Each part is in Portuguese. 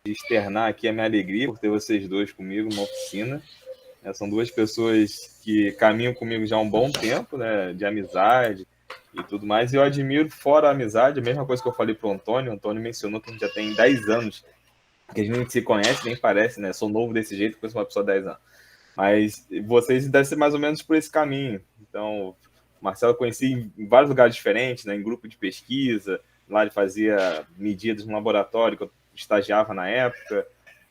externar aqui a minha alegria por ter vocês dois comigo numa oficina. São duas pessoas que caminham comigo já há um bom tempo, né, de amizade e tudo mais. E eu admiro, fora a amizade, a mesma coisa que eu falei para o Antônio. O Antônio mencionou que a gente já tem 10 anos, que a gente se conhece, nem parece, né? Sou novo desse jeito, conheço uma pessoa há 10 anos. Mas vocês devem ser mais ou menos por esse caminho. Então, o Marcelo eu conheci em vários lugares diferentes, né, em grupo de pesquisa. Lá ele fazia medidas no laboratório, que eu estagiava na época.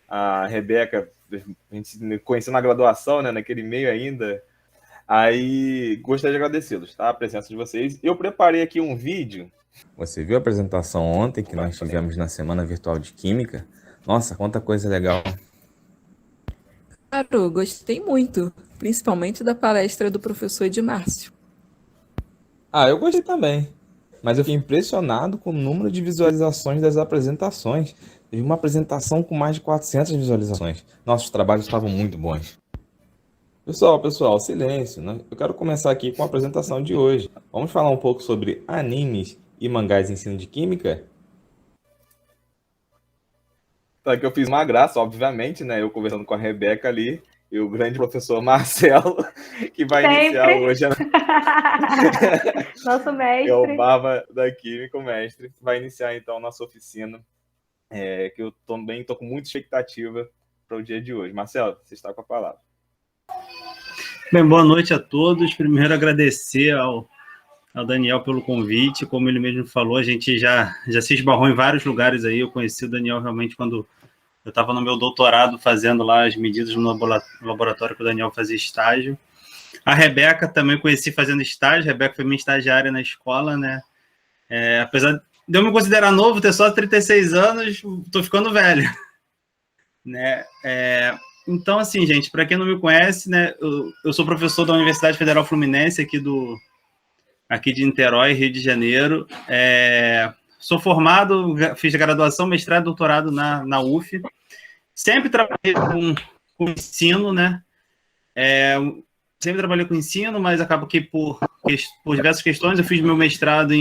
A Rebeca, a gente se conheceu na graduação, né, naquele meio ainda. Aí, gostaria de agradecê-los, tá? A presença de vocês. Eu preparei aqui um vídeo. Você viu a apresentação ontem que nós tivemos na Semana Virtual de Química? Nossa, quanta coisa legal. Claro, gostei muito, principalmente da palestra do professor Edmárcio. Eu gostei também. Mas eu fiquei impressionado com o número de visualizações das apresentações. Teve uma apresentação com mais de 400 visualizações. Nossos trabalhos estavam muito bons. Pessoal, silêncio, né? Eu quero começar aqui com a apresentação de hoje. Vamos falar um pouco sobre animes e mangás em ensino de química? Tá, que eu fiz uma graça, obviamente, né? Eu conversando com a Rebeca ali, e o grande professor Marcelo, que vai iniciar hoje. Nosso mestre. É o Baba da Química, o mestre. Vai iniciar então a nossa oficina, que eu também estou com muita expectativa para o dia de hoje. Marcelo, você está com a palavra. Bem, boa noite a todos. Primeiro, agradecer ao Daniel pelo convite. Como ele mesmo falou, a gente já se esbarrou em vários lugares aí. Eu conheci o Daniel realmente quando eu estava no meu doutorado fazendo lá as medidas no laboratório que o Daniel fazia estágio. A Rebeca também conheci fazendo estágio. A Rebeca foi minha estagiária na escola, né? Apesar de eu me considerar novo, ter só 36 anos, estou ficando velho, né? Então, assim, gente, para quem não me conhece, né, eu sou professor da Universidade Federal Fluminense, aqui de Niterói, Rio de Janeiro. Sou formado, fiz graduação, mestrado e doutorado na UF. Sempre trabalhei com ensino, né? Sempre trabalhei com ensino, mas acabo que por diversas questões eu fiz meu mestrado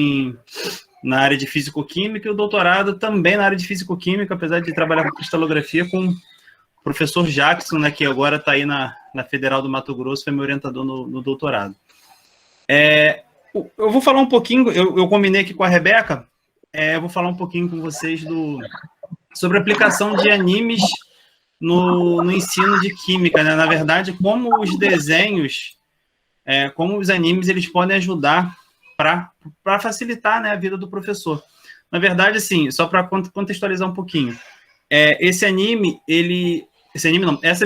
na área de físico-química e o doutorado também na área de físico-química, apesar de trabalhar com cristalografia com o professor Jackson, né, que agora está aí na Federal do Mato Grosso, foi meu orientador no doutorado. Eu vou falar um pouquinho, eu combinei aqui com a Rebeca, eu vou falar um pouquinho com vocês sobre a aplicação de animes no ensino de química, né? Na verdade, como os desenhos, como os animes, eles podem ajudar para facilitar, né, a vida do professor. Na verdade, assim, só para contextualizar um pouquinho, essa minha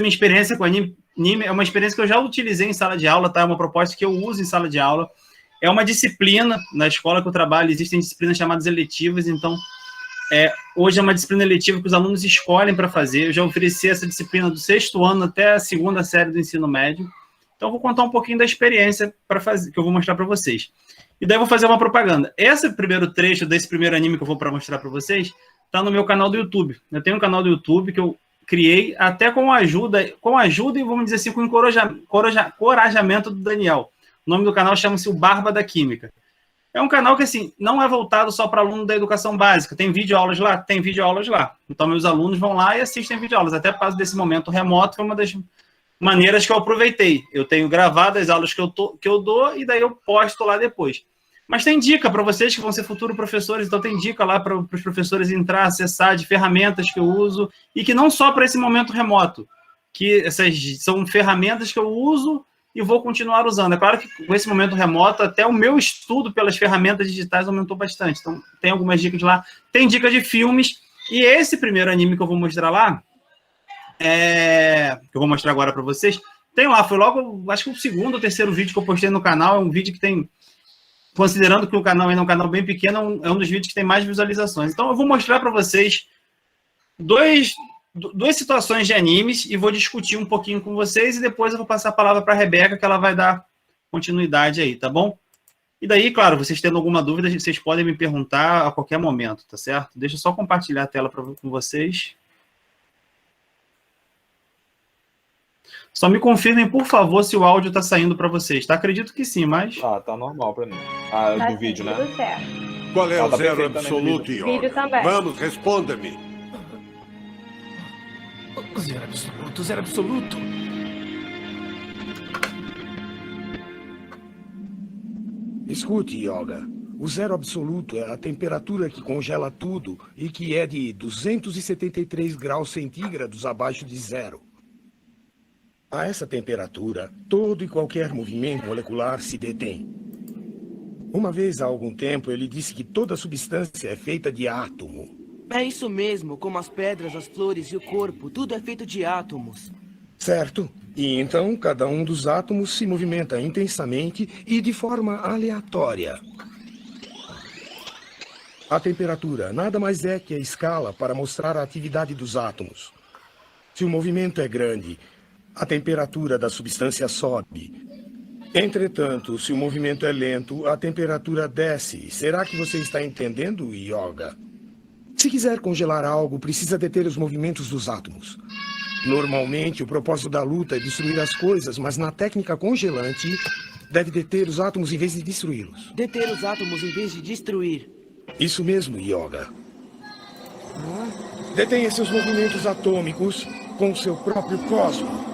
experiência com anime é uma experiência que eu já utilizei em sala de aula, tá? É uma proposta que eu uso em sala de aula. É uma disciplina, na escola que eu trabalho, existem disciplinas chamadas eletivas, então, hoje é uma disciplina eletiva que os alunos escolhem para fazer. Eu já ofereci essa disciplina do 6º ano até a 2ª série do ensino médio. Então, eu vou contar um pouquinho da experiência que eu vou mostrar para vocês. E daí eu vou fazer uma propaganda. Esse primeiro trecho desse primeiro anime que eu vou mostrar para vocês está no meu canal do YouTube. Eu tenho um canal do YouTube que eu criei até com ajuda e, vamos dizer assim, com encorajamento do Daniel. O nome do canal chama-se O Barba da Química. É um canal que, assim, não é voltado só para aluno da educação básica. Tem videoaulas lá? Tem videoaulas lá. Então, meus alunos vão lá e assistem videoaulas. Até por causa desse momento remoto, foi uma das maneiras que eu aproveitei. Eu tenho gravado as aulas que eu dou e daí eu posto lá depois. Mas tem dica para vocês que vão ser futuros professores, então tem dica lá para os professores entrar, acessar, de ferramentas que eu uso, e que não só para esse momento remoto, que essas são ferramentas que eu uso e vou continuar usando. É claro que com esse momento remoto, até o meu estudo pelas ferramentas digitais aumentou bastante. Então, tem algumas dicas lá. Tem dicas de filmes. E esse primeiro anime que eu vou mostrar lá, que eu vou mostrar agora para vocês, tem lá, foi logo, acho que o 2º ou 3º vídeo que eu postei no canal. É um vídeo que tem, considerando que o canal ainda é um canal bem pequeno, é um dos vídeos que tem mais visualizações. Então, eu vou mostrar para vocês duas situações de animes e vou discutir um pouquinho com vocês e depois eu vou passar a palavra para a Rebeca, que ela vai dar continuidade aí, tá bom? E daí, claro, vocês tendo alguma dúvida, vocês podem me perguntar a qualquer momento, tá certo? Deixa eu só compartilhar a tela com vocês. Só me confirmem, por favor, se o áudio está saindo para vocês, tá? Acredito que sim, mas... Tá normal para mim. Do vídeo, né? Tudo certo. Qual é o Tá zero perfeito absoluto, Vídeo Yoga? também. Vamos, responda-me. Zero absoluto. Escute, Yoga. O zero absoluto é a temperatura que congela tudo e que é de 273 graus centígrados abaixo de zero. A essa temperatura, todo e qualquer movimento molecular se detém. Uma vez há algum tempo, ele disse que toda substância é feita de átomo. É isso mesmo, como as pedras, as flores e o corpo, tudo é feito de átomos. Certo. E então, cada um dos átomos se movimenta intensamente e de forma aleatória. A temperatura nada mais é que a escala para mostrar a atividade dos átomos. Se o movimento é grande, a temperatura da substância sobe. Entretanto, se o movimento é lento, a temperatura desce. Será que você está entendendo, Yoga? Se quiser congelar algo, precisa deter os movimentos dos átomos. Normalmente, o propósito da luta é destruir as coisas, mas na técnica congelante, deve deter os átomos em vez de destruí-los. Deter os átomos em vez de destruir. Isso mesmo, Yoga. Detenha seus movimentos atômicos com seu próprio cosmo.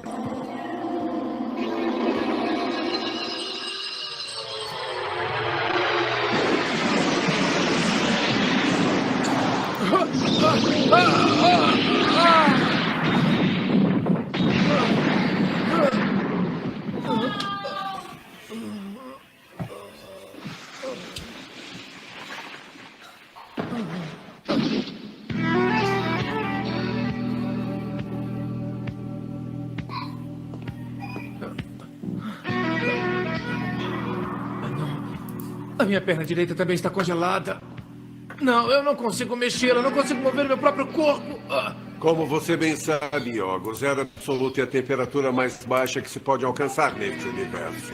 A minha perna direita também está congelada. Não, eu não consigo mexer, eu não consigo mover meu próprio corpo. Como você bem sabe, Yoga, o zero absoluto é a temperatura mais baixa que se pode alcançar neste universo.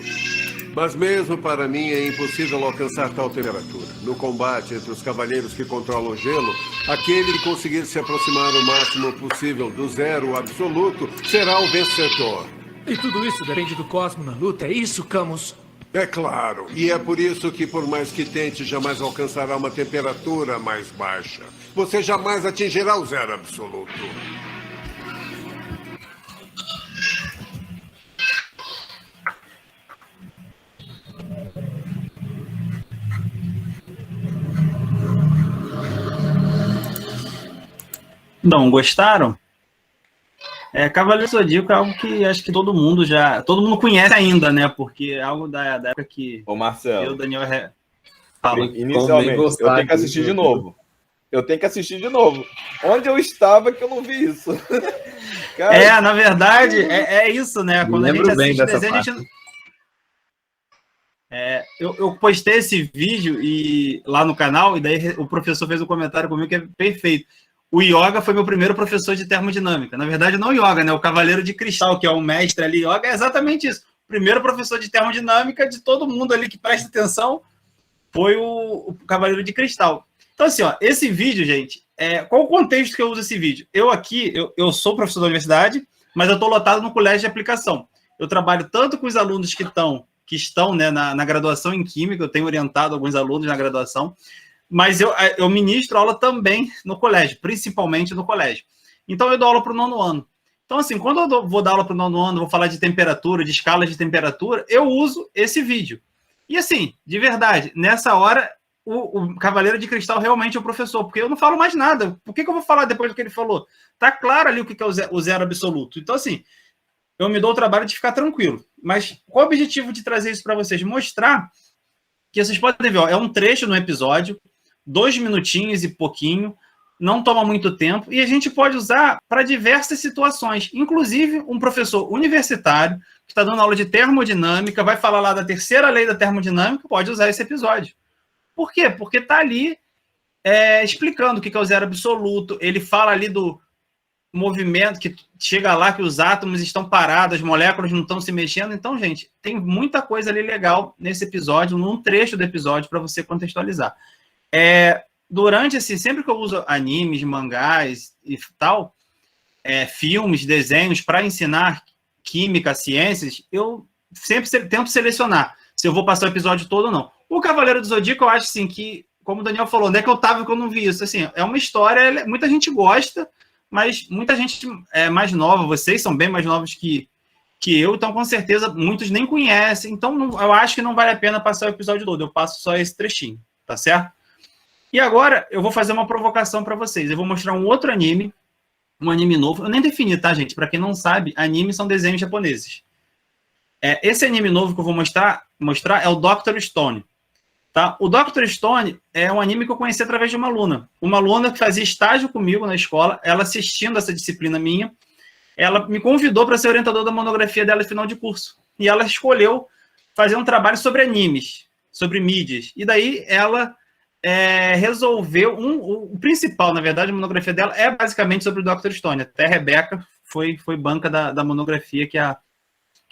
Mas mesmo para mim é impossível alcançar tal temperatura. No combate entre os cavaleiros que controlam o gelo, aquele que conseguir se aproximar o máximo possível do zero absoluto será o vencedor. E tudo isso depende do cosmo na luta, é isso, Camus? É claro, e é por isso que, por mais que tente, jamais alcançará uma temperatura mais baixa. Você jamais atingirá o zero absoluto. Não gostaram? Cavaleiro Zodíaco é algo que acho que todo mundo conhece ainda, né? Porque é algo da época que Ô, Marcelo, eu, Daniel, fala. inicialmente, eu tenho que assistir de novo. Onde eu estava que eu não vi isso? Cara, Na verdade, é isso, né? Quando a gente assiste desenho, a gente... eu postei esse vídeo lá no canal, e daí o professor fez um comentário comigo que é perfeito. O Yoga foi meu primeiro professor de termodinâmica. Na verdade, não o Yoga, né? O Cavaleiro de Cristal, que é um mestre ali. Yoga é exatamente isso. O primeiro professor de termodinâmica de todo mundo ali que presta atenção foi o Cavaleiro de Cristal. Então, assim, ó, esse vídeo, gente, qual o contexto que eu uso esse vídeo? Eu sou professor da universidade, mas eu estou lotado no colégio de aplicação. Eu trabalho tanto com os alunos que estão né, na graduação em Química, eu tenho orientado alguns alunos na graduação, mas eu ministro aula também no colégio, principalmente no colégio. Então, eu dou aula para o 9º ano. Então, assim, quando eu vou dar aula para o 9º ano, vou falar de temperatura, de escala de temperatura, eu uso esse vídeo. E, assim, de verdade, nessa hora, o Cavaleiro de Cristal realmente é o professor, porque eu não falo mais nada. Por que eu vou falar depois do que ele falou? Tá claro ali o que é o zero absoluto. Então, assim, eu me dou o trabalho de ficar tranquilo. Mas qual o objetivo de trazer isso para vocês? Mostrar que vocês podem ver, ó, é um trecho no episódio, 2 minutinhos e pouquinho, não toma muito tempo, e a gente pode usar para diversas situações. Inclusive, um professor universitário que está dando aula de termodinâmica, vai falar lá da terceira lei da termodinâmica, pode usar esse episódio. Por quê? Porque está ali explicando o que é o zero absoluto, ele fala ali do movimento, que chega lá que os átomos estão parados, as moléculas não estão se mexendo. Então, gente, tem muita coisa ali legal nesse episódio, num trecho do episódio, para você contextualizar. Durante, assim, sempre que eu uso animes, mangás e tal, filmes, desenhos, para ensinar química, ciências, eu sempre tento selecionar se eu vou passar o episódio todo ou não. O Cavaleiro do Zodíaco, eu acho, assim, que, como o Daniel falou, onde é que eu estava que eu não vi isso? Assim, é uma história, muita gente gosta, mas muita gente é mais nova, vocês são bem mais novos que eu, então com certeza muitos nem conhecem, então eu acho que não vale a pena passar o episódio todo, eu passo só esse trechinho, tá certo? E agora eu vou fazer uma provocação para vocês, eu vou mostrar um outro anime, um anime novo, eu nem defini, tá, gente? Para quem não sabe, anime são desenhos japoneses. Esse anime novo que eu vou mostrar é o Dr. Stone. Tá? O Dr. Stone é um anime que eu conheci através de uma aluna que fazia estágio comigo na escola, ela assistindo essa disciplina minha, ela me convidou para ser orientador da monografia dela no final de curso. E ela escolheu fazer um trabalho sobre animes, sobre mídias. E daí ela resolveu, o principal, na verdade, a monografia dela é basicamente sobre o Dr. Stone. Até a Rebeca foi banca da monografia que a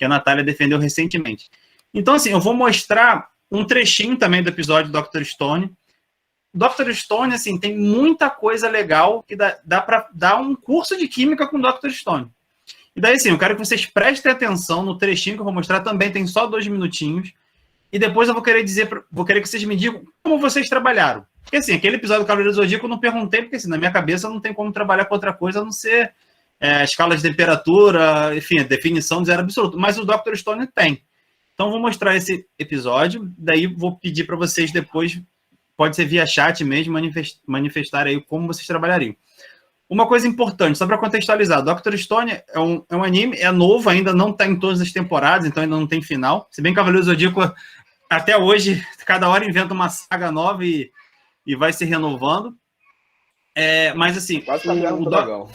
Natália defendeu recentemente. Então, assim, eu vou mostrar um trechinho também do episódio do Dr. Stone. Dr. Stone, assim, tem muita coisa legal que dá para dar um curso de química com o Dr. Stone. E daí, assim, eu quero que vocês prestem atenção no trechinho que eu vou mostrar, também tem só 2 minutinhos. E depois eu vou querer que vocês me digam como vocês trabalharam. Porque, assim, aquele episódio do Cavaleiro do Zodíaco eu não perguntei, porque, assim, na minha cabeça não tem como trabalhar com outra coisa a não ser escala de temperatura, enfim, a definição de zero absoluto. Mas o Dr. Stone tem. Então, vou mostrar esse episódio, daí vou pedir para vocês depois, pode ser via chat mesmo, manifestar aí como vocês trabalhariam. Uma coisa importante, só para contextualizar, Dr. Stone é um anime, é novo, ainda não está em todas as temporadas, então ainda não tem final. Se bem que Cavaleiro do Zodíaco, até hoje, cada hora inventa uma saga nova e vai se renovando. Mas assim... Quase Caverna do Dragão.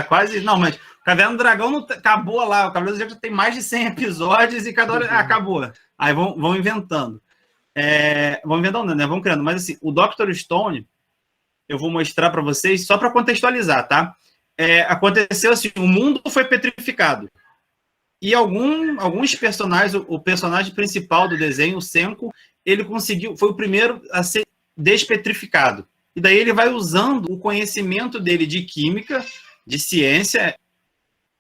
Quase... Não, mas Caverna do Dragão não acabou lá. O Cavaleiro do Zodíaco tem mais de 100 episódios e cada hora acabou. Aí vão inventando. Vão inventando, né? Vão criando. Mas assim, o Dr. Stone, eu vou mostrar para vocês, só para contextualizar, tá? Aconteceu assim, o mundo foi petrificado. E alguns personagens, o personagem principal do desenho, o Senko, ele foi o primeiro a ser despetrificado. E daí ele vai usando o conhecimento dele de química, de ciência,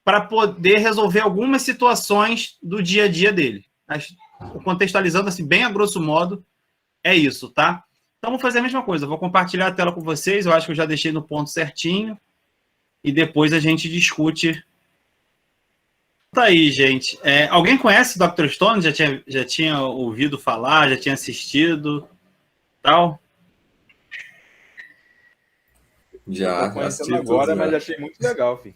para poder resolver algumas situações do dia a dia dele. Contextualizando assim, bem a grosso modo, é isso, tá? Então, vou fazer a mesma coisa. Vou compartilhar a tela com vocês. Eu acho que eu já deixei no ponto certinho. E depois a gente discute. Tá aí, gente. Alguém conhece o Dr. Stone? Já tinha ouvido falar? Já tinha assistido? Tal? Já assisti agora, mas achei muito legal, filho.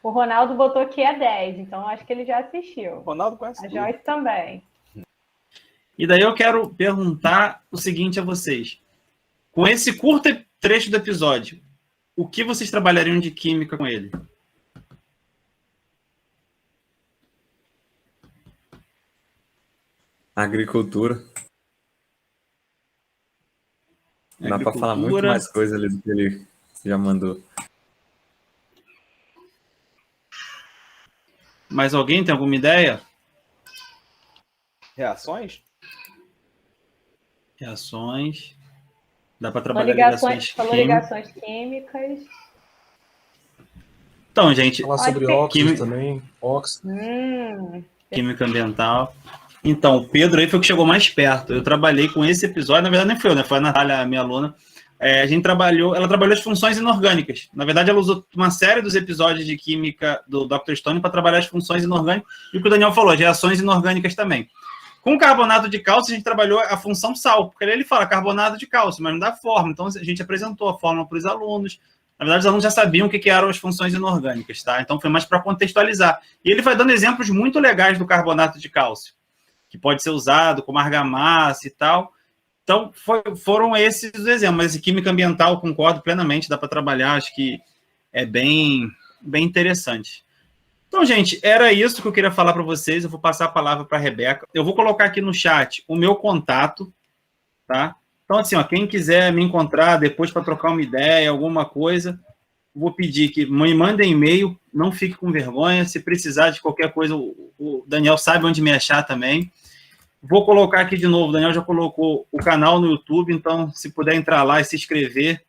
O Ronaldo botou que é 10, então acho que ele já assistiu. O Ronaldo conhece a Joyce também. E daí eu quero perguntar o seguinte a vocês. Com esse curto trecho do episódio, o que vocês trabalhariam de química com ele? Agricultura. Dá para falar muito mais coisa ali do que ele já mandou. Mais alguém tem alguma ideia? Reações? Reações. Dá para trabalhar ligações químicas. Então, gente... Falar sobre óxidos também. Óxido. Química ambiental. Então, o Pedro aí foi o que chegou mais perto. Eu trabalhei com esse episódio, na verdade nem foi eu, né? Foi a Natália, minha aluna. Ela trabalhou as funções inorgânicas. Na verdade, ela usou uma série dos episódios de química do Dr. Stone para trabalhar as funções inorgânicas. E o que o Daniel falou, as reações inorgânicas também. Com o carbonato de cálcio, a gente trabalhou a função sal, porque ele fala carbonato de cálcio, mas não dá forma. Então, a gente apresentou a fórmula para os alunos. Na verdade, os alunos já sabiam o que eram as funções inorgânicas, tá? Então, foi mais para contextualizar. E ele vai dando exemplos muito legais do carbonato de cálcio, que pode ser usado como argamassa e tal. Então, foram esses os exemplos. Mas química ambiental, concordo plenamente, dá para trabalhar, acho que é bem interessante. Então, gente, era isso que eu queria falar para vocês. Eu vou passar a palavra para a Rebeca. Eu vou colocar aqui no chat o meu contato, tá? Então, assim, quem quiser me encontrar depois para trocar uma ideia, alguma coisa, vou pedir que me mandem e-mail, não fique com vergonha. Se precisar de qualquer coisa, o Daniel sabe onde me achar também. Vou colocar aqui de novo, o Daniel já colocou o canal no YouTube, então, se puder entrar lá e se inscrever.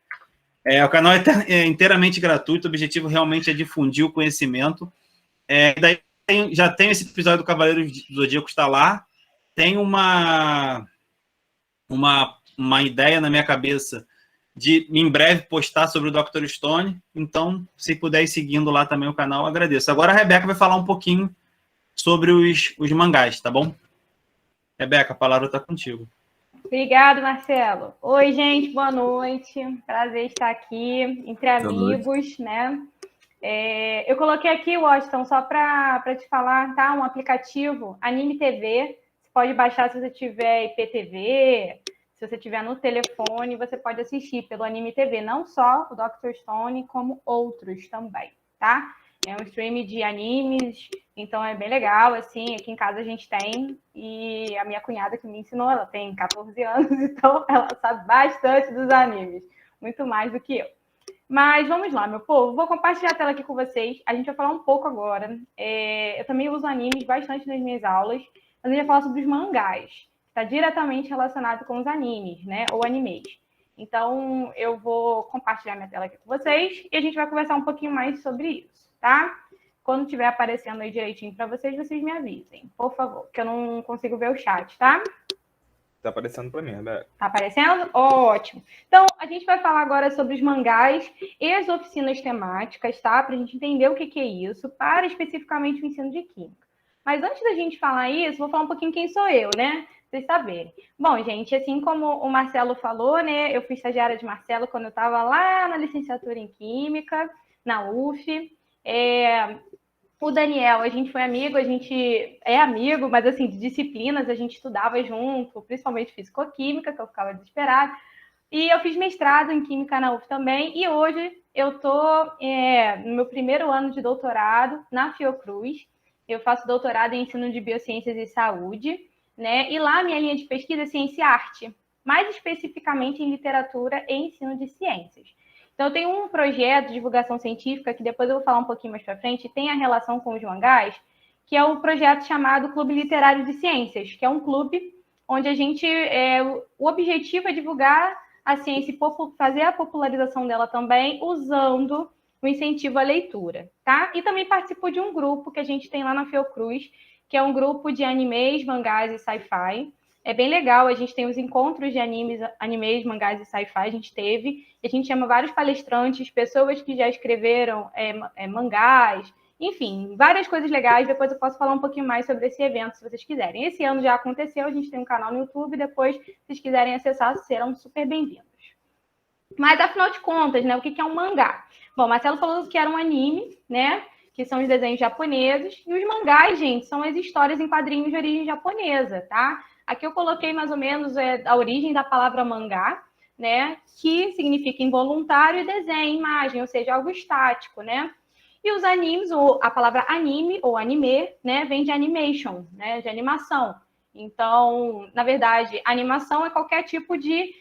O canal é inteiramente gratuito, o objetivo realmente é difundir o conhecimento. Daí já tem esse episódio do Cavaleiro do Zodíaco, está lá. Tem uma ideia na minha cabeça de em breve postar sobre o Dr. Stone. Então, se puder ir seguindo lá também o canal, eu agradeço. Agora a Rebeca vai falar um pouquinho sobre os mangás, tá bom? Rebeca, a palavra está contigo. Obrigado, Marcelo. Oi, gente, boa noite. Prazer estar aqui entre amigos, né? Eu coloquei aqui, Washington, só para te falar, tá? Um aplicativo, Anime TV. Você pode baixar se você tiver IPTV, se você tiver no telefone, você pode assistir pelo Anime TV, não só o Dr. Stone, como outros também, tá? É um stream de animes, então é bem legal, assim, aqui em casa a gente tem, e a minha cunhada que me ensinou, ela tem 14 anos, então ela sabe bastante dos animes, muito mais do que eu. Mas vamos lá, meu povo, vou compartilhar a tela aqui com vocês, a gente vai falar um pouco agora, eu também uso animes bastante nas minhas aulas, mas a gente vai falar sobre os mangás, que está diretamente relacionado com os animes, né, ou animes. Então, eu vou compartilhar minha tela aqui com vocês, e a gente vai conversar um pouquinho mais sobre isso. Tá? Quando estiver aparecendo aí direitinho para vocês, vocês me avisem, por favor, que eu não consigo ver o chat, tá? Tá aparecendo para mim, Rebeca. Tá aparecendo? Ótimo. Então, a gente vai falar agora sobre os mangás e as oficinas temáticas, tá? Para a gente entender o que é isso, para especificamente o ensino de química. Mas antes da gente falar isso, vou falar um pouquinho quem sou eu, né? Pra vocês saberem. Bom, gente, assim como o Marcelo falou, né? Eu fui estagiária de Marcelo quando eu estava lá na licenciatura em Química, na UF. O Daniel, a gente foi amigo, a gente é amigo, mas assim, de disciplinas a gente estudava junto, principalmente fisicoquímica, que eu ficava desesperada. E eu fiz mestrado em Química na UF também, e hoje eu estou no meu primeiro ano de doutorado na Fiocruz. Eu faço doutorado em ensino de biociências e saúde, né? E lá minha linha de pesquisa é ciência e arte, mais especificamente em literatura e ensino de ciências. Então, eu tenho um projeto de divulgação científica, que depois eu vou falar um pouquinho mais para frente, tem a relação com os mangás, que é o projeto chamado Clube Literário de Ciências, que é um clube onde a gente... o objetivo é divulgar a ciência e fazer a popularização dela também, usando o incentivo à leitura, tá? E também participo de um grupo que a gente tem lá na Fiocruz, que é um grupo de animes, mangás e sci-fi. É bem legal, a gente tem os encontros de animes, mangás e sci-fi, a gente teve, e a gente chama vários palestrantes, pessoas que já escreveram mangás, enfim, várias coisas legais. Depois eu posso falar um pouquinho mais sobre esse evento, se vocês quiserem. Esse ano já aconteceu, a gente tem um canal no YouTube, depois, se vocês quiserem acessar, serão super bem-vindos. Mas, afinal de contas, né, o que é um mangá? Bom, Marcelo falou que era um anime, né, que são os desenhos japoneses, e os mangás, gente, são as histórias em quadrinhos de origem japonesa, tá? Aqui eu coloquei mais ou menos a origem da palavra mangá, né, que significa involuntário, e desenho, imagem, ou seja, algo estático, né? E os animes, ou a palavra anime ou anime, né, vem de animation, né, de animação. Então, na verdade, animação é qualquer tipo de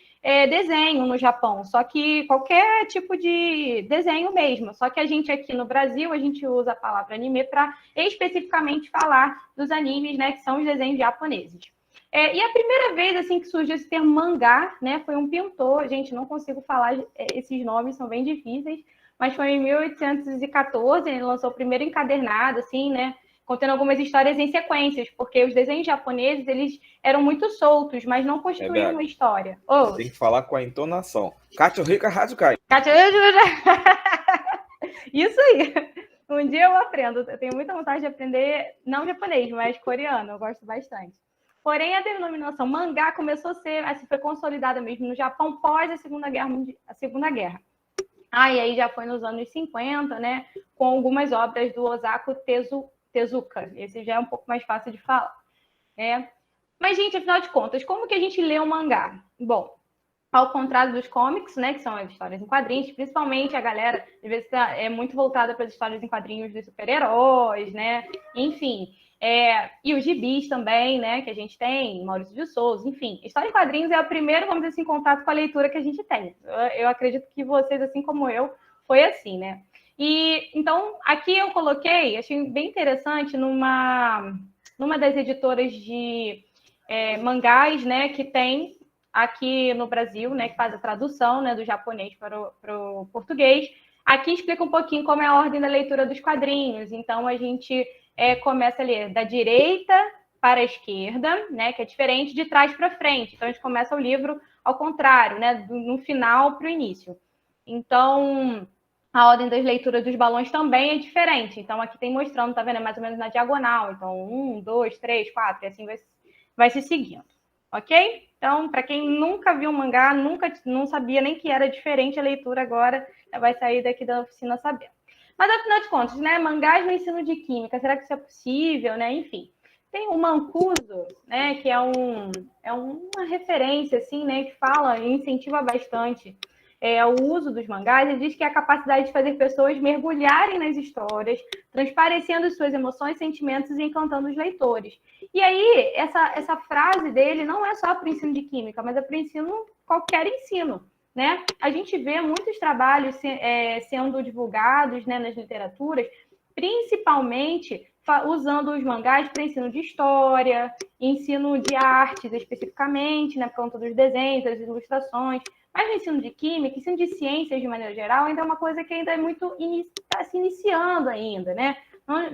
desenho no Japão, só que qualquer tipo de desenho mesmo. Só que a gente aqui no Brasil, a gente usa a palavra anime para especificamente falar dos animes, né, que são os desenhos japoneses. E a primeira vez assim que surgiu esse termo mangá, né, foi um pintor, gente, não consigo falar, esses nomes são bem difíceis, mas foi em 1814, ele lançou o primeiro encadernado, assim, né, contendo algumas histórias em sequências, porque os desenhos japoneses, eles eram muito soltos, mas não constituíam uma história. Tem que falar com a entonação. Kachorika Hazukai. Isso aí. Um dia eu aprendo. Eu tenho muita vontade de aprender, não japonês, mas coreano. Eu gosto bastante. Porém, a denominação mangá começou a ser, assim, foi consolidada mesmo no Japão pós a Segunda Guerra. E aí já foi nos anos 50, né? Com algumas obras do Osaku Tezuka. Esse já é um pouco mais fácil de falar. Mas, gente, afinal de contas, como que a gente lê um mangá? Bom, ao contrário dos comics, né, que são as histórias em quadrinhos, principalmente a galera, às vezes, é muito voltada para as histórias em quadrinhos dos super-heróis, né? Enfim, e os gibis também, né, que a gente tem, Maurício de Souza, enfim. História em quadrinhos é o primeiro, vamos dizer assim, contato com a leitura que a gente tem. Eu acredito que vocês, assim como eu, foi assim, né? E, então, aqui eu coloquei, achei bem interessante, numa das editoras de mangás, né, que tem aqui no Brasil, né, que faz a tradução, né, do japonês para o português. Aqui explica um pouquinho como é a ordem da leitura dos quadrinhos. Então, a gente começa a ler da direita para a esquerda, né, que é diferente de trás para frente. Então, a gente começa o livro ao contrário, né? No final para o início. Então, a ordem das leituras dos balões também é diferente. Então, aqui tem mostrando, tá vendo? É mais ou menos na diagonal. Então, 1, 2, 3, 4, e assim vai se seguindo. Ok? Então, para quem nunca viu um mangá, não sabia nem que era diferente a leitura, agora vai sair daqui da oficina sabendo. Mas, afinal de contas, né? Mangás no ensino de química, será que isso é possível, né? Enfim. Tem o Mancuso, né? Que é uma referência, assim, né? Que fala e incentiva bastante o uso dos mangás. Ele diz que é a capacidade de fazer pessoas mergulharem nas histórias, transparecendo suas emoções, sentimentos e encantando os leitores. E aí, essa frase dele não é só para o ensino de química, mas é para o ensino, qualquer ensino, né? A gente vê muitos trabalhos sendo divulgados, né, nas literaturas, principalmente usando os mangás para ensino de história, ensino de artes especificamente, né, por conta dos desenhos, das ilustrações. Mas no ensino de química, ensino de ciências de maneira geral, ainda é uma coisa que ainda é muito está se iniciando ainda, né?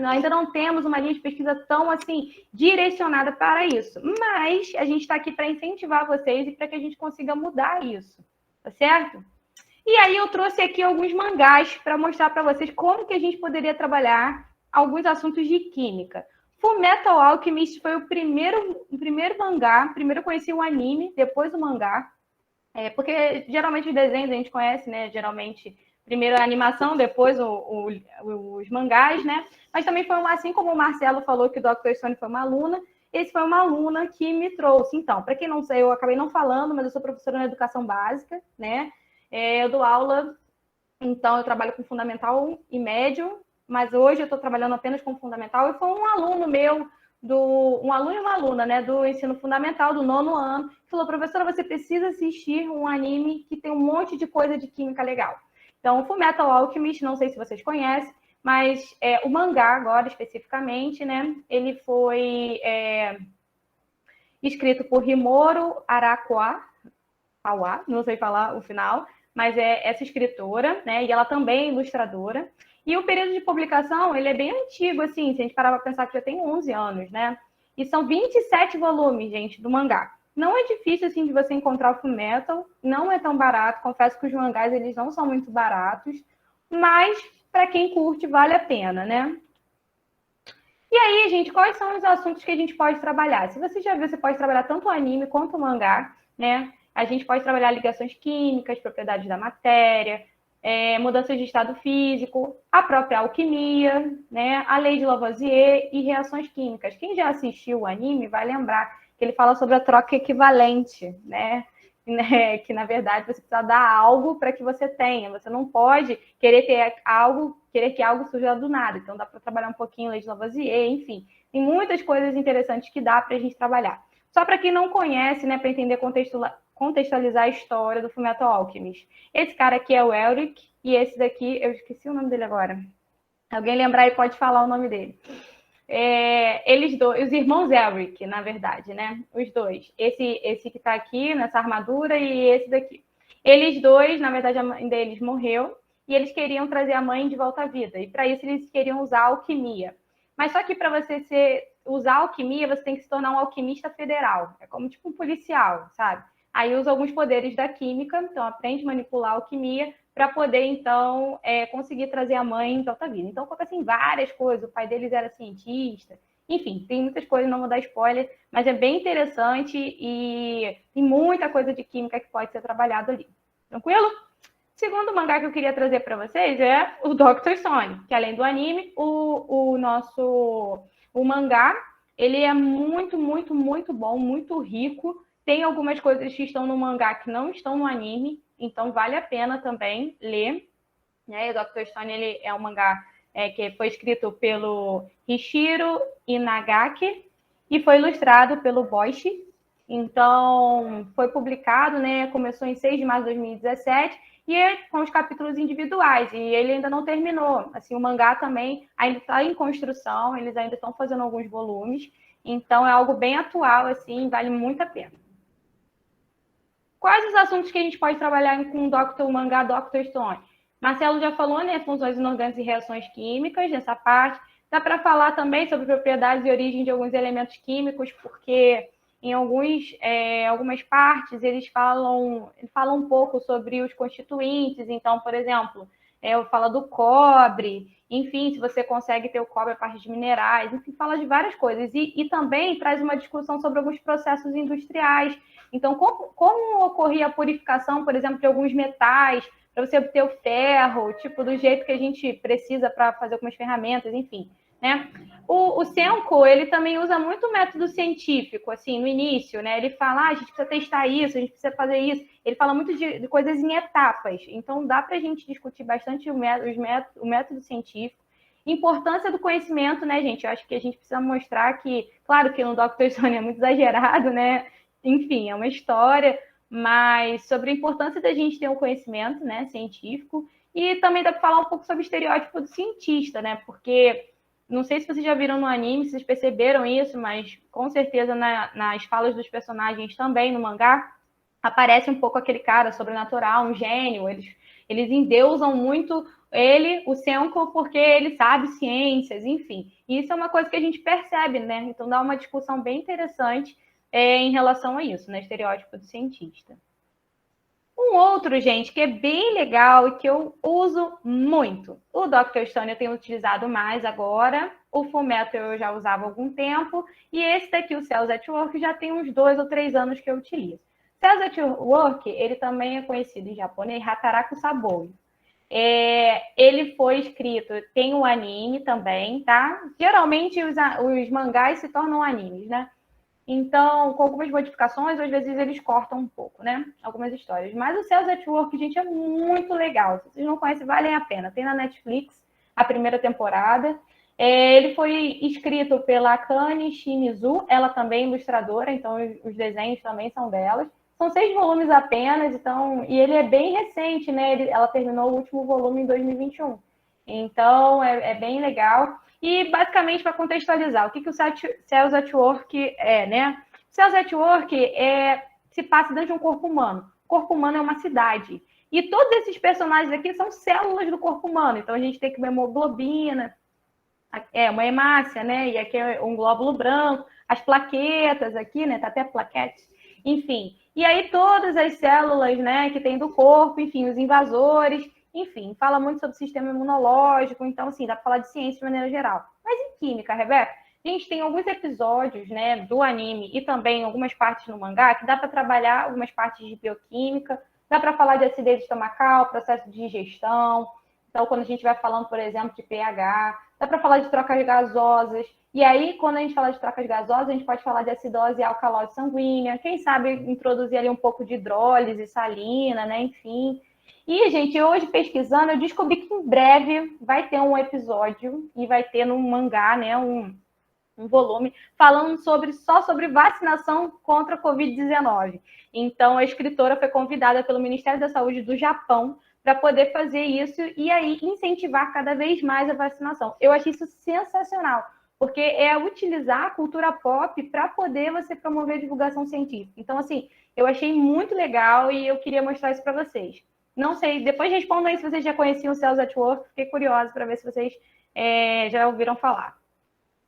Ainda não temos uma linha de pesquisa tão assim direcionada para isso. Mas a gente está aqui para incentivar vocês e para que a gente consiga mudar isso, tá certo? E aí eu trouxe aqui alguns mangás para mostrar para vocês como que a gente poderia trabalhar alguns assuntos de química. Fullmetal Alchemist foi o primeiro mangá. Primeiro eu conheci o anime, depois o mangá. Porque geralmente os desenhos a gente conhece, né? Geralmente, primeiro a animação, depois os mangás, né? Mas também foi assim como o Marcelo falou que o Dr. Stone foi uma aluna, esse foi uma aluna que me trouxe. Então, para quem não sei, eu acabei não falando, mas eu sou professora na educação básica, né? Eu dou aula, então eu trabalho com fundamental e médio, mas hoje eu estou trabalhando apenas com fundamental, e foi um aluno meu, um aluno e uma aluna, né, do ensino fundamental, do 9º ano, que falou: professora, você precisa assistir um anime que tem um monte de coisa de química legal. Então, o Fullmetal Alchemist, não sei se vocês conhecem, mas o mangá agora, especificamente, né, ele foi escrito por Rimuru Arakawa, não sei falar o final, mas é essa escritora, né, e ela também é ilustradora. E o período de publicação, ele é bem antigo, assim, se a gente parar para pensar que já tem 11 anos, né? E são 27 volumes, gente, do mangá. Não é difícil, assim, de você encontrar o Fullmetal, não é tão barato, confesso que os mangás, eles não são muito baratos, mas, para quem curte, vale a pena, né? E aí, gente, quais são os assuntos que a gente pode trabalhar? Se você já viu, você pode trabalhar tanto o anime quanto o mangá, né? A gente pode trabalhar ligações químicas, propriedades da matéria, mudanças de estado físico, a própria alquimia, né, a lei de Lavoisier e reações químicas. Quem já assistiu o anime vai lembrar que ele fala sobre a troca equivalente, né? Que na verdade você precisa dar algo para que você tenha. Você não pode querer que algo surja do nada. Então dá para trabalhar um pouquinho a lei de Lavoisier, enfim. Tem muitas coisas interessantes que dá para a gente trabalhar. Só para quem não conhece, né, para entender contextualizar a história do Fullmetal Alchemist. Esse cara aqui é o Elric, e esse daqui, eu esqueci o nome dele agora. Alguém lembrar e pode falar o nome dele. Eles dois, os irmãos Elric, na verdade, né? Os dois. Esse que está aqui, nessa armadura, e esse daqui. Eles dois, na verdade, a mãe deles morreu, e eles queriam trazer a mãe de volta à vida. E para isso eles queriam usar a alquimia. Mas só que para você usar a alquimia, você tem que se tornar um alquimista federal. É como tipo um policial, sabe? Aí usa alguns poderes da química, então aprende a manipular a alquimia para poder, então, conseguir trazer a mãe de volta à vida. Então, acontecem várias coisas. O pai deles era cientista. Enfim, tem muitas coisas, não vou dar spoiler, mas é bem interessante e tem muita coisa de química que pode ser trabalhado ali. Tranquilo? Segundo mangá que eu queria trazer para vocês é o Dr. Stone, que além do anime, o mangá, ele é muito, muito, muito bom, muito rico. Tem algumas coisas que estão no mangá que não estão no anime, então vale a pena também ler. Né? O Dr. Stone, ele é um mangá que foi escrito pelo Hishiro Inagaki e foi ilustrado pelo Boichi. Então, foi publicado, né? Começou em 6 de março de 2017 e com os capítulos individuais. E ele ainda não terminou. Assim, o mangá também ainda está em construção, eles ainda estão fazendo alguns volumes. Então, é algo bem atual, assim, vale muito a pena. Quais os assuntos que a gente pode trabalhar com o mangá Dr. Stone? Marcelo já falou, né? Funções inorgânicas e reações químicas, nessa parte. Dá para falar também sobre propriedades e origem de alguns elementos químicos, porque em algumas partes, eles falam um pouco sobre os constituintes. Então, por exemplo, fala do cobre, enfim, se você consegue ter o cobre a partir de minerais, enfim, fala de várias coisas. E também traz uma discussão sobre alguns processos industriais. Então, como ocorria a purificação, por exemplo, de alguns metais, para você obter o ferro, tipo, do jeito que a gente precisa para fazer algumas ferramentas, enfim, né? O Senko, ele também usa muito o método científico, assim, no início, né? Ele fala, a gente precisa testar isso, a gente precisa fazer isso. Ele fala muito de coisas em etapas. Então, dá para a gente discutir bastante o método científico. Importância do conhecimento, né, gente? Eu acho que a gente precisa mostrar que, claro que no Dr. Stone é muito exagerado, né? Enfim, é uma história, mas sobre a importância da gente ter um conhecimento, né, científico. E também dá para falar um pouco sobre o estereótipo do cientista, né? Porque não sei se vocês já viram no anime, se vocês perceberam isso, mas com certeza nas falas dos personagens também no mangá, aparece um pouco aquele cara sobrenatural, um gênio. Eles endeusam muito ele, o Senko, porque ele sabe ciências, enfim. E isso é uma coisa que a gente percebe, né? Então dá uma discussão bem interessante em relação a isso, né? Estereótipo do cientista. Um outro, gente, que é bem legal e que eu uso muito. O Dr. Stone eu tenho utilizado mais agora. O Fullmetal eu já usava há algum tempo. E esse daqui, o Cells at Work, já tem uns 2 ou 3 anos que eu utilizo. Cells at Work, ele também é conhecido em japonês, Hataraku Sabou. Ele foi escrito, tem um anime também, tá? Geralmente os mangás se tornam animes, né? Então, com algumas modificações, às vezes eles cortam um pouco, né? Algumas histórias. Mas o Cells at Work, gente, é muito legal. Se vocês não conhecem, valem a pena. Tem na Netflix a primeira temporada. Ele foi escrito pela Akane Shimizu, ela também é ilustradora, então os desenhos também são delas. São 6 volumes apenas, então, e ele é bem recente, né? Ela terminou o último volume em 2021. Então, é bem legal. E, basicamente, para contextualizar, o que o Cells at Work é, né? Cells at Work se passa dentro de um corpo humano. O corpo humano é uma cidade. E todos esses personagens aqui são células do corpo humano. Então, a gente tem uma hemoglobina, uma hemácia, né? E aqui é um glóbulo branco, as plaquetas aqui, né? Tá até plaquetes. Enfim. E aí, todas as células, né, que tem do corpo, enfim, os invasores. Enfim, fala muito sobre o sistema imunológico, então, assim, dá para falar de ciência de maneira geral. Mas em química, Rebeca, a gente tem alguns episódios, né, do anime e também algumas partes no mangá que dá para trabalhar algumas partes de bioquímica, dá para falar de acidez estomacal, processo de digestão. Então, quando a gente vai falando, por exemplo, de pH, dá para falar de trocas gasosas. E aí, quando a gente fala de trocas gasosas, a gente pode falar de acidose e alcalose sanguínea. Quem sabe introduzir ali um pouco de hidrólise, salina, né, enfim. E, gente, hoje pesquisando, eu descobri que em breve vai ter um episódio e vai ter no mangá, né, um volume falando só sobre vacinação contra a Covid-19. Então, a escritora foi convidada pelo Ministério da Saúde do Japão para poder fazer isso e aí incentivar cada vez mais a vacinação. Eu achei isso sensacional, porque é utilizar a cultura pop para poder você promover a divulgação científica. Então, assim, eu achei muito legal e eu queria mostrar isso para vocês. Não sei, depois respondam aí se vocês já conheciam o Cells at Work, fiquei curiosa para ver se vocês já ouviram falar.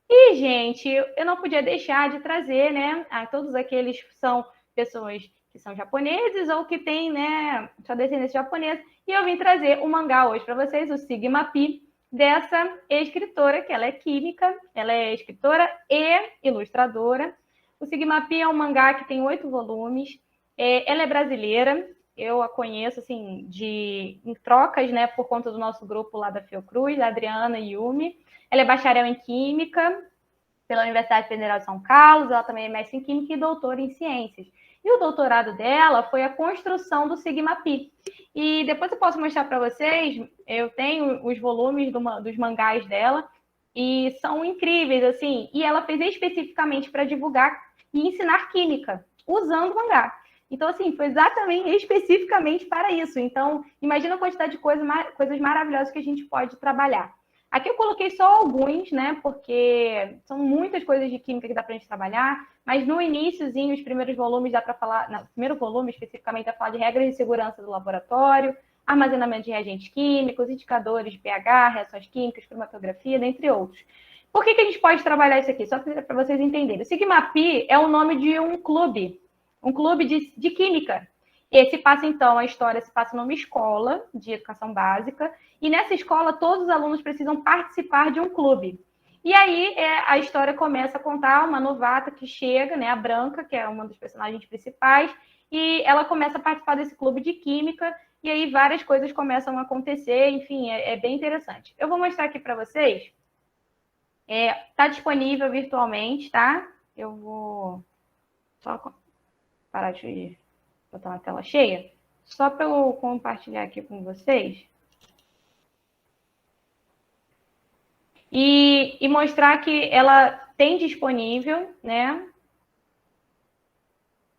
E, gente, eu não podia deixar de trazer, né, a todos aqueles que são pessoas que são japoneses ou que têm, né, sua descendência japonesa, e eu vim trazer um mangá hoje para vocês, o Sigma Pi, dessa escritora, que ela é química, ela é escritora e ilustradora. O Sigma Pi é um mangá que tem 8 volumes, ela é brasileira, eu a conheço, assim, em trocas, né, por conta do nosso grupo lá da Fiocruz, a Adriana e Yumi. Ela é bacharel em Química pela Universidade Federal de São Carlos, ela também é mestre em Química e doutora em Ciências. E o doutorado dela foi a construção do Sigma Pi. E depois eu posso mostrar para vocês, eu tenho os volumes dos mangás dela, e são incríveis, assim, e ela fez especificamente para divulgar e ensinar Química, usando mangá. Então, assim, foi exatamente, especificamente para isso. Então, imagina a quantidade de coisas maravilhosas que a gente pode trabalhar. Aqui eu coloquei só alguns, né, porque são muitas coisas de química que dá para a gente trabalhar, mas no iniciozinho, os primeiros volumes dá para falar, no primeiro volume especificamente, dá para falar de regras de segurança do laboratório, armazenamento de reagentes químicos, indicadores de pH, reações químicas, cromatografia, dentre outros. Por que a gente pode trabalhar isso aqui? Só para vocês entenderem. O Sigma Pi é o nome de um clube de química. Esse passa, então, a história se passa numa escola de educação básica, e nessa escola todos os alunos precisam participar de um clube. E aí a história começa a contar uma novata que chega, né, a Branca, que é uma dos personagens principais, e ela começa a participar desse clube de química, e aí várias coisas começam a acontecer, enfim, é bem interessante. Eu vou mostrar aqui para vocês. Está disponível virtualmente, tá? Eu vou só parar de botar uma tela cheia, só para eu compartilhar aqui com vocês. E mostrar que ela tem disponível, né?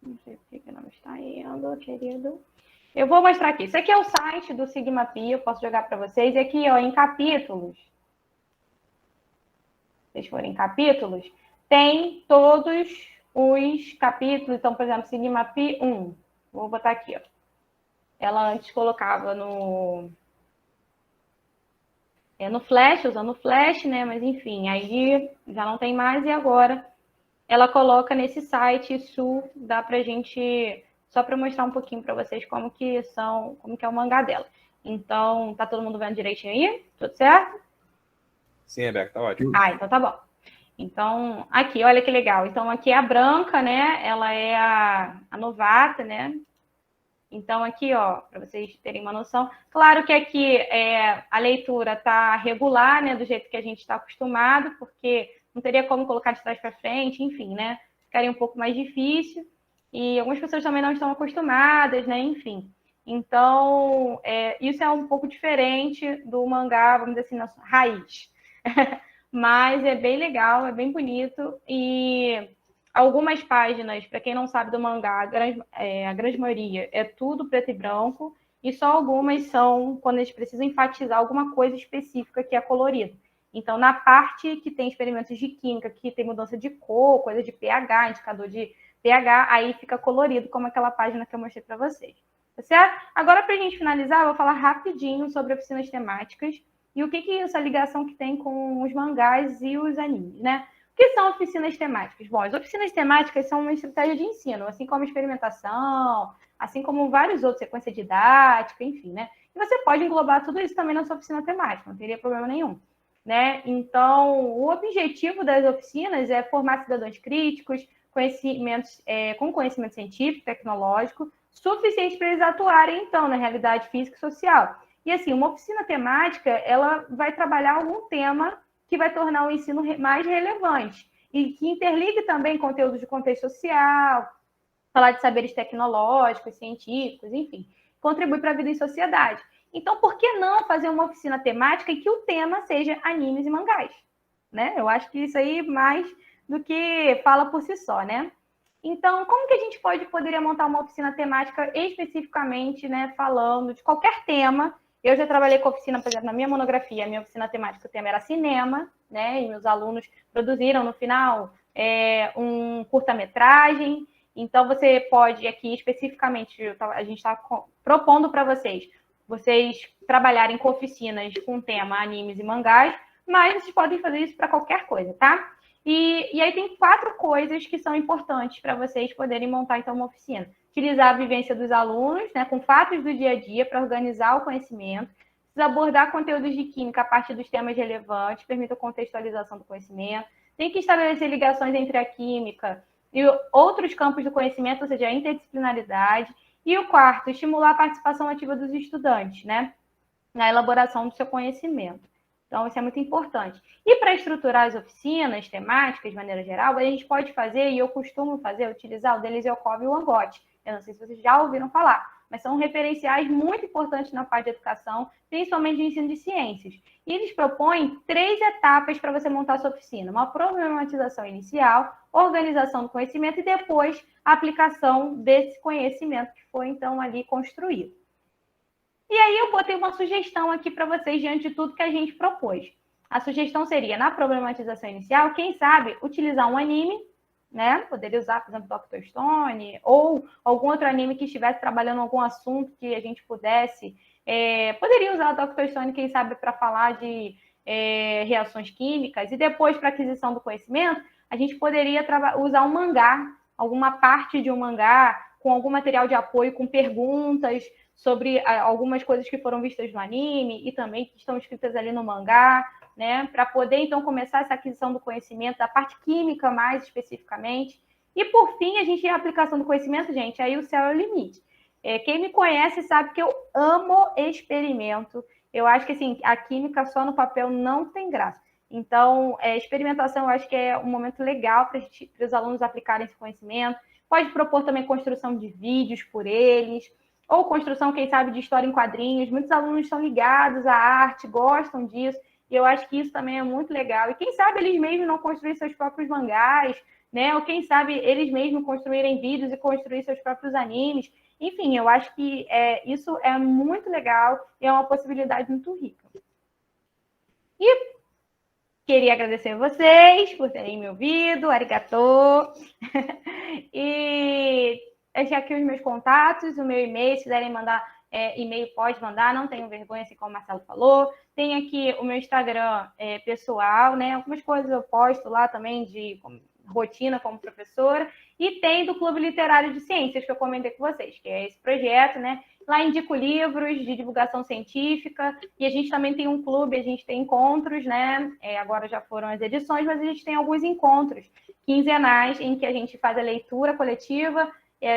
Não sei por que não está indo, querido. Eu vou mostrar aqui. Isso aqui é o site do Sigma Pi, eu posso jogar para vocês. E aqui, ó, em capítulos, se vocês forem em capítulos, tem todos os capítulos. Então, por exemplo, Sigma Pi 1. Vou botar aqui, ó. Ela antes colocava no Flash, usando o Flash, né? Mas enfim, aí já não tem mais e agora ela coloca nesse site. Isso dá pra gente, só para mostrar um pouquinho para vocês como que é o mangá dela. Então, tá todo mundo vendo direitinho aí? Tudo certo? Sim, Rebeca, tá ótimo. Então tá bom. Então, aqui, olha que legal. Então, aqui é a Branca, né? Ela é a novata, né? Então, aqui, ó, para vocês terem uma noção. Claro que aqui a leitura tá regular, né? Do jeito que a gente está acostumado, porque não teria como colocar de trás para frente, enfim, né? Ficaria um pouco mais difícil. E algumas pessoas também não estão acostumadas, né? Enfim. Então, isso é um pouco diferente do mangá, vamos dizer assim, nossa raiz. Mas é bem legal, é bem bonito. E algumas páginas, para quem não sabe do mangá, a grande maioria é tudo preto e branco, e só algumas são quando eles precisam enfatizar alguma coisa específica que é colorido. Então, na parte que tem experimentos de química, que tem mudança de cor, coisa de pH, indicador de pH, aí fica colorido, como aquela página que eu mostrei para vocês. Tá certo? Agora, para a gente finalizar, eu vou falar rapidinho sobre oficinas temáticas e o que essa ligação que tem com os mangás e os animes, né? O que são oficinas temáticas? Bom, as oficinas temáticas são uma estratégia de ensino, assim como experimentação, assim como vários outros, sequência didática, enfim, né? E você pode englobar tudo isso também na sua oficina temática, não teria problema nenhum, né? Então, o objetivo das oficinas é formar cidadãos críticos, com conhecimento científico, tecnológico, suficiente para eles atuarem, então, na realidade física e social. E, assim, uma oficina temática, ela vai trabalhar algum tema que vai tornar o ensino mais relevante e que interligue também conteúdos de contexto social, falar de saberes tecnológicos, científicos, enfim, contribui para a vida em sociedade. Então, por que não fazer uma oficina temática e que o tema seja animes e mangás? Né? Eu acho que isso aí mais do que fala por si só, né? Então, como que a gente poderia montar uma oficina temática especificamente, né, falando de qualquer tema? Eu já trabalhei com oficina, por exemplo, na minha monografia, a minha oficina temática, o tema era cinema, né? E meus alunos produziram no final um curta-metragem. Então, você pode aqui especificamente, a gente está propondo para vocês trabalharem com oficinas com tema animes e mangás, mas vocês podem fazer isso para qualquer coisa, tá? E aí tem 4 coisas que são importantes para vocês poderem montar, então, uma oficina. Utilizar a vivência dos alunos, né, com fatos do dia a dia para organizar o conhecimento. Precisa abordar conteúdos de química a partir dos temas relevantes, permita a contextualização do conhecimento. Tem que estabelecer ligações entre a química e outros campos do conhecimento, ou seja, a interdisciplinaridade. E o 4, estimular a participação ativa dos estudantes, né, na elaboração do seu conhecimento. Então, isso é muito importante. E para estruturar as oficinas temáticas, de maneira geral, a gente pode fazer, e eu costumo utilizar o Deleuze-Yakov e o Angotti. Eu não sei se vocês já ouviram falar, mas são referenciais muito importantes na parte de educação, principalmente de ensino de ciências. E eles propõem 3 etapas para você montar a sua oficina. Uma problematização inicial, organização do conhecimento e depois a aplicação desse conhecimento que foi, então, ali construído. E aí eu botei uma sugestão aqui para vocês diante de tudo que a gente propôs. A sugestão seria, na problematização inicial, quem sabe, utilizar um anime, né? Poderia usar, por exemplo, Dr. Stone, ou algum outro anime que estivesse trabalhando algum assunto que a gente pudesse. Poderia usar o Dr. Stone, quem sabe, para falar de reações químicas, e depois, para aquisição do conhecimento, a gente poderia usar um mangá, alguma parte de um mangá, com algum material de apoio, com perguntas sobre algumas coisas que foram vistas no anime e também que estão escritas ali no mangá, né? Para poder, então, começar essa aquisição do conhecimento, da parte química mais especificamente. E, por fim, a gente tem a aplicação do conhecimento, gente, aí o céu é o limite. Quem me conhece sabe que eu amo experimento. Eu acho que, assim, a química só no papel não tem graça. Então, experimentação eu acho que é um momento legal para os alunos aplicarem esse conhecimento. Pode propor também construção de vídeos por eles, ou construção, quem sabe, de história em quadrinhos. Muitos alunos estão ligados à arte, gostam disso, e eu acho que isso também é muito legal. E quem sabe eles mesmos não construírem seus próprios mangás, né? Ou quem sabe eles mesmos construírem vídeos e construir seus próprios animes. Enfim, eu acho que isso é muito legal e é uma possibilidade muito rica. E queria agradecer a vocês por terem me ouvido, arigatô. E deixar aqui os meus contatos, o meu e-mail, se quiserem mandar e-mail, pode mandar, não tenho vergonha, assim como o Marcelo falou. Tem aqui o meu Instagram pessoal, né? Algumas coisas eu posto lá também de rotina como professora. E tem do Clube Literário de Ciências, que eu comentei com vocês, que é esse projeto, né? Lá indico livros de divulgação científica, e a gente também tem um clube, a gente tem encontros, né? Agora já foram as edições, mas a gente tem alguns encontros quinzenais em que a gente faz a leitura coletiva.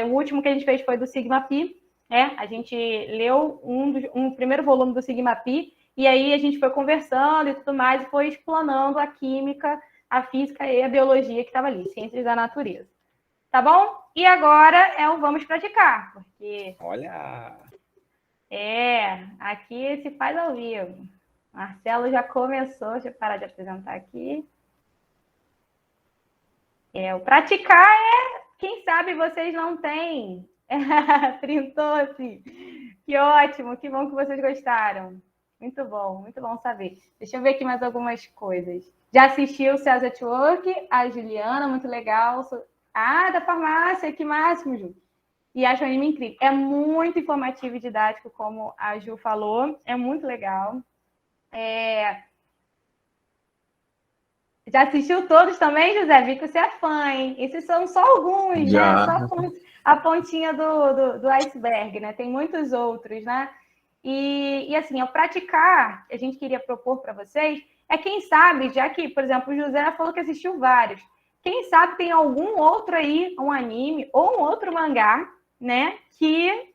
O último que a gente fez foi do Sigma Pi, né? A gente leu um primeiro volume do Sigma Pi, e aí a gente foi conversando e tudo mais, e foi explanando a química, a física e a biologia que estava ali, ciências da natureza. Tá bom? E agora o vamos praticar, porque... Olha! Aqui se faz ao vivo. Marcelo já começou, deixa eu parar de apresentar aqui. O praticar quem sabe vocês não têm. Printou-se. Que ótimo, que bom que vocês gostaram. Muito bom saber. Deixa eu ver aqui mais algumas coisas. Já assistiu o César Network, a Juliana, muito legal. Da farmácia, que máximo, Ju. E acho o anime incrível. É muito informativo e didático, como a Ju falou. É muito legal. Já assistiu todos também, José? Vi que você é fã, hein? Esses são só alguns, Já. né? Só a pontinha do iceberg, né? Tem muitos outros, né? E assim, ao praticar, a gente queria propor para vocês, quem sabe, já que, por exemplo, o José falou que assistiu vários, quem sabe tem algum outro aí, um anime ou um outro mangá, né, que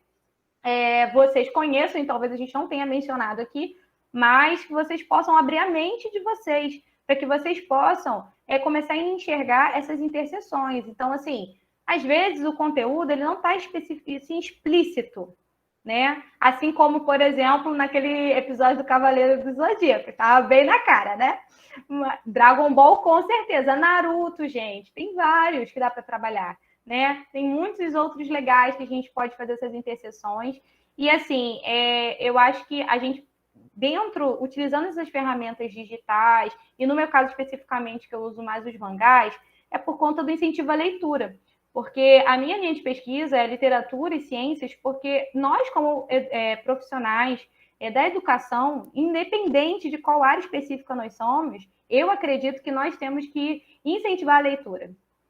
vocês conheçam, e talvez a gente não tenha mencionado aqui, mas que vocês possam abrir a mente de vocês, para que vocês possam começar a enxergar essas interseções. Então, assim, às vezes o conteúdo ele não está assim, explícito, né? Assim como, por exemplo, naquele episódio do Cavaleiro do Zodíaco, estava bem na cara, né? Dragon Ball, com certeza. Naruto, gente, tem vários que dá para trabalhar, né? Tem muitos outros legais que a gente pode fazer essas interseções. E, assim, eu acho que a gente, utilizando essas ferramentas digitais, e no meu caso especificamente, que eu uso mais os mangás, é por conta do incentivo à leitura. Porque a minha linha de pesquisa é literatura e ciências, porque nós, como profissionais da educação, independente de qual área específica nós somos, eu acredito que nós temos que incentivar a leitura.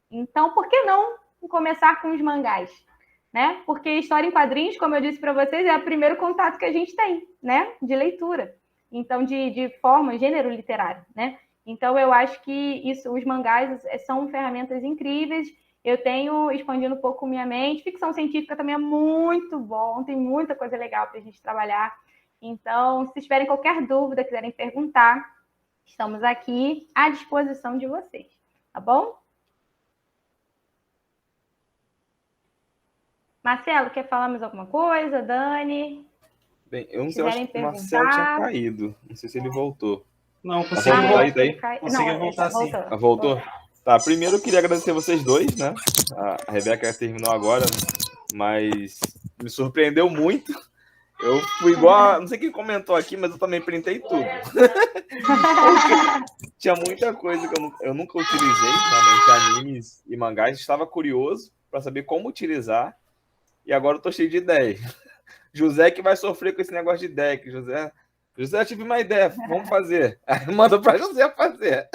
Então, por que não começar com os mangás? Né? Porque história em quadrinhos, como eu disse para vocês, é o primeiro contato que a gente tem, né? De leitura. Então, de forma, gênero literário, né? Então, eu acho que os mangás são ferramentas incríveis. Eu tenho expandindo um pouco minha mente. Ficção científica também é muito bom, tem muita coisa legal para a gente trabalhar. Então, se tiverem qualquer dúvida, quiserem perguntar, estamos aqui à disposição de vocês, tá bom? Marcelo, quer falar mais alguma coisa? Dani? Bem, eu não sei, eu acho que o Marcelo tinha caído. Não sei se ele voltou. Não, consegui voltar sim. Voltou? Tá, primeiro eu queria agradecer vocês dois, né? A Rebeca terminou agora, mas me surpreendeu muito. Eu fui igual não sei quem comentou aqui, mas eu também printei tudo. Tinha muita coisa que eu nunca utilizei, realmente, animes e mangás. Estava curioso para saber como utilizar. E agora eu tô cheio de ideias. José que vai sofrer com esse negócio de deck. José José, eu tive uma ideia, vamos fazer. Manda para José fazer.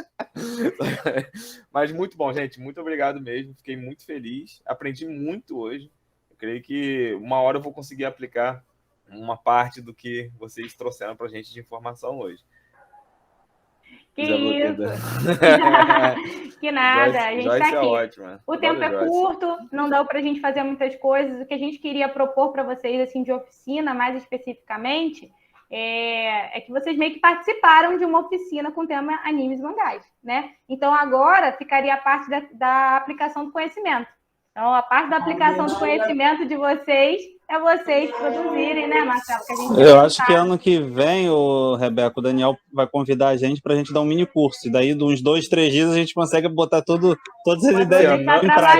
Mas muito bom, gente. Muito obrigado mesmo. Fiquei muito feliz. Aprendi muito hoje. Eu creio que uma hora eu vou conseguir aplicar uma parte do que vocês trouxeram para a gente de informação hoje. Que isso! Que nada, a gente está aqui. Ótima. O tempo é curto, não dá para a gente fazer muitas coisas. O que a gente queria propor para vocês, assim, de oficina, mais especificamente, é que vocês meio que participaram de uma oficina com o tema animes e mangás, né? Então, agora ficaria a parte da aplicação do conhecimento. Então, a parte da aplicação do conhecimento de vocês é vocês produzirem, né, Marcelo? Que a gente Eu acho que ano que vem, Rebeca, o Daniel vai convidar a gente para a gente dar um mini curso. E daí, de uns 2, 3 dias, a gente consegue botar todas as ideias em prática.